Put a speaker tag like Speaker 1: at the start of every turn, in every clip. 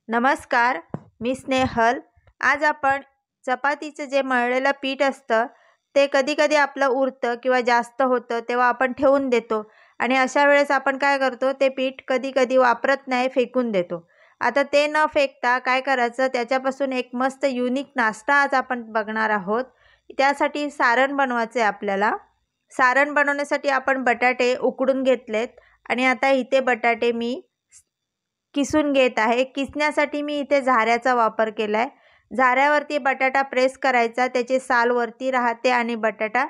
Speaker 1: नमस्कार, मी स्नेहल। आज आपण चपातीचं जे मळलेलं पीठ असतं ते कधी-कधी आपलं उरतं किंवा जास्त होतं तेव्हा आपण ठेवून देतो आणि अशा वेळेस आपण काय करतो ते पीठ कधी-कधी वापरत नाही, फेकून देतो। आता ते न फेकता काय करायचं त्याच्यापासून एक मस्त युनिक नाश्ता आज आपण बघणार आहोत। त्यासाठी सारण बनवायचे आपल्याला। सारण बनवण्यासाठी आपण बटाटे उकडून घेतलेत आणि आता इथे बटाटे मी किसून घेत आहे। किसण्यासाठी मी इथे झाऱ्याचा वापर केलाय। झाऱ्यावरती बटाटा प्रेस करायचा, त्याचे साल वरती राहते आणि बटाटा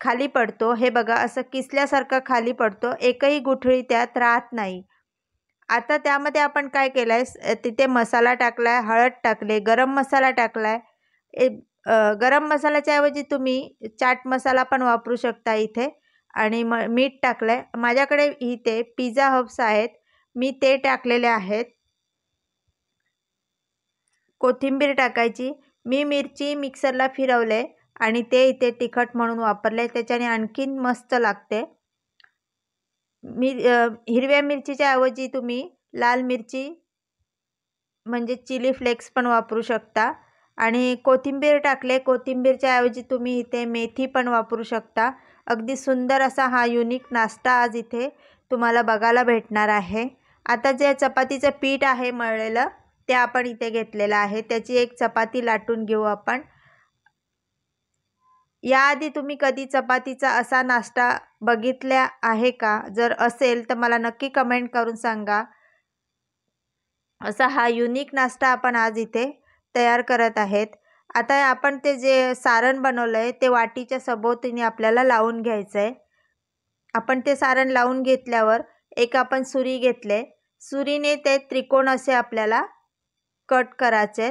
Speaker 1: खाली पडतो। हे बघा असं किसल्यासारखं खाली पडतो, एकही गुठळी त्यात राहत नाही। आता त्यामध्ये आपण काय केलंय, तिथे मसाला टाकलाय, हळद टाकले, गरम मसाला टाकलाय। गरम मसाल्याच्या ऐवजी तुम्ही चाट मसाला पण वापरू शकता इथे आणि मीठ टाकलंय। माझ्याकडे इथे पिझ्झा हब्स आहेत, मी ते टाकलेले आहेत। कोथिंबीर टाकायची। मी मिरची मिक्सरला फिरवले आणि ते इथे तिखट म्हणून वापरले, त्याच्याने आणखीन मस्त लागते। हिरव्या मिरचीच्या ऐवजी तुम्ही लाल मिरची म्हणजे चिली फ्लेक्स पण वापरू शकता आणि कोथिंबीर टाकले। कोथिंबीरच्या ऐवजी तुम्ही इथे मेथी पण वापरू शकता। अगदी सुंदर असा हा युनिक नाश्ता आज इथे तुम्हाला बघायला भेटणार आहे। आता जे चपातीचं पीठ आहे मळलेलं ते आपण इथे घेतलेलं आहे, त्याची एक चपाती लाटून घेऊ आपण। याआधी तुम्ही कधी चपातीचा असा नाश्ता बघितला आहे का? जर असेल तर मला नक्की कमेंट करून सांगा। असा हा युनिक नाश्ता आपण आज इथे तयार करत आहेत। आता आपण ते जे सारण बनवलंय ते वाटीच्या सभोवतीने आपल्याला लावून घ्यायचंय। आपण ते सारण लावून घेतल्यावर एक आपण सुरी घेतले, सुरीने ते त्रिकोण असे आपल्याला कट करायचे।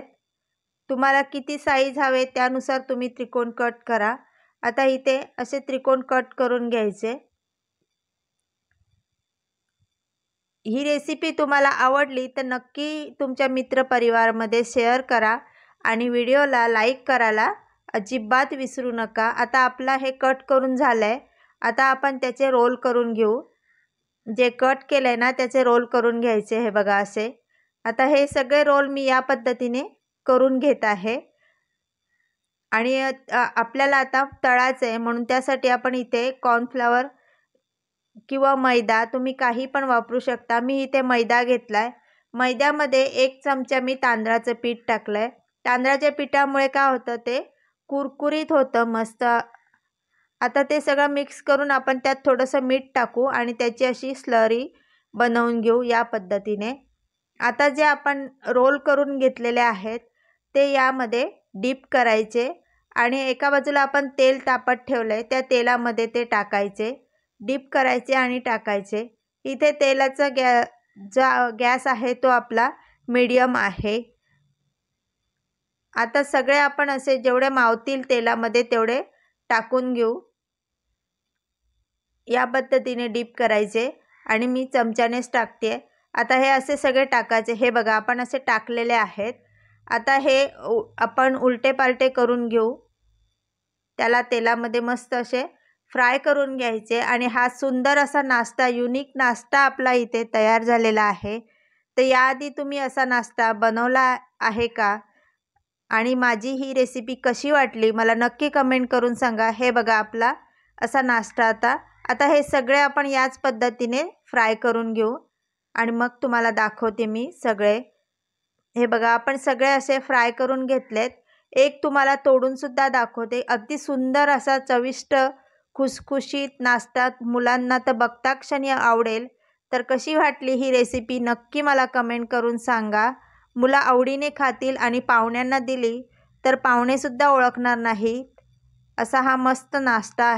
Speaker 1: तुम्हाला किती साईज हवे त्यानुसार तुम्ही त्रिकोण कट करा। आता इथे असे त्रिकोण कट करून घ्यायचे। ही रेसिपी तुम्हाला आवडली तर नक्की तुमच्या मित्रपरिवारामध्ये शेअर करा आणि व्हिडिओला लाईक करायला अजिबात विसरू नका। आता आपला हे कट करून झालंय, आता आपण त्याचे रोल करून घेऊ। जे कट केलंय ना त्याचे रोल करून घ्यायचे, हे बघा असे। आता हे सगळे रोल मी या पद्धतीने करून घेत आहे आणि आपल्याला आता तळायचं आहे म्हणून त्यासाठी आपण इथे कॉर्नफ्लॉवर किंवा मैदा तुम्ही काही पण वापरू शकता। मी इथे मैदा घेतलाय। मैद्यामध्ये 1 चमचा मी तांदळाचं पीठ टाकलंय। तांदळाच्या पिठामुळे काय होतं ते कुरकुरीत होतं मस्त। आता ते सगळं मिक्स करून आपण त्यात थोडंसं मीठ टाकू आणि त्याची अशी स्लरी बनवून घेऊ या पद्धतीने। आता जे आपण रोल करून घेतलेले आहेत ते यामध्ये डीप करायचे आणि एका बाजूला आपण तेल तापत ठेवलंय त्या तेलामध्ये ते टाकायचे, डीप करायचे आणि टाकायचे। इथे तेलाचा गॅस आहे तो आपला मीडियम आहे। आता सगळे आपण असे जेवढे मावतील तेलामध्ये तेवढे टाकून घेऊ। या पद्धतीने डीप करायचे आणि मी चमच्यानेच टाकते। आता हे असे सगळे टाकायचे, हे बघा आपण असे टाकलेले आहेत। आता हे आपण उलटे पालटे करून घेऊ, त्याला तेलामध्ये मस्त असे फ्राय करून घ्यायचे आणि हा सुंदर असा नाश्ता, युनिक नाश्ता आपला इथे तयार झालेला आहे। तर याआधी तुम्ही असा नाश्ता बनवला आहे का आणि माझी ही रेसिपी कशी वाटली मला नक्की कमेंट करून सांगा। हे बघा आपला असा नाश्ता आता हे सगळे आपण याच पद्धतीने फ्राय करून घेऊ आणि मग तुम्हाला दाखवते मी सगळे। हे बघा आपण सगळे असे फ्राय करून घेतलेत। एक तुम्हाला तोडून सुद्धा दाखवते। अगदी सुंदर असा चविष्ट खुसखुशीत नाश्ता, मुलांना तर बघता क्षणी आवडेल। तर कशी वाटली ही रेसिपी नक्की मला कमेंट करून सांगा। मुलं आवडीने खातील आणि पाहुण्यांना दिली तर पाहुणे सुद्धा ओळखणार नाहीत असा हा मस्त नाश्ता आहे।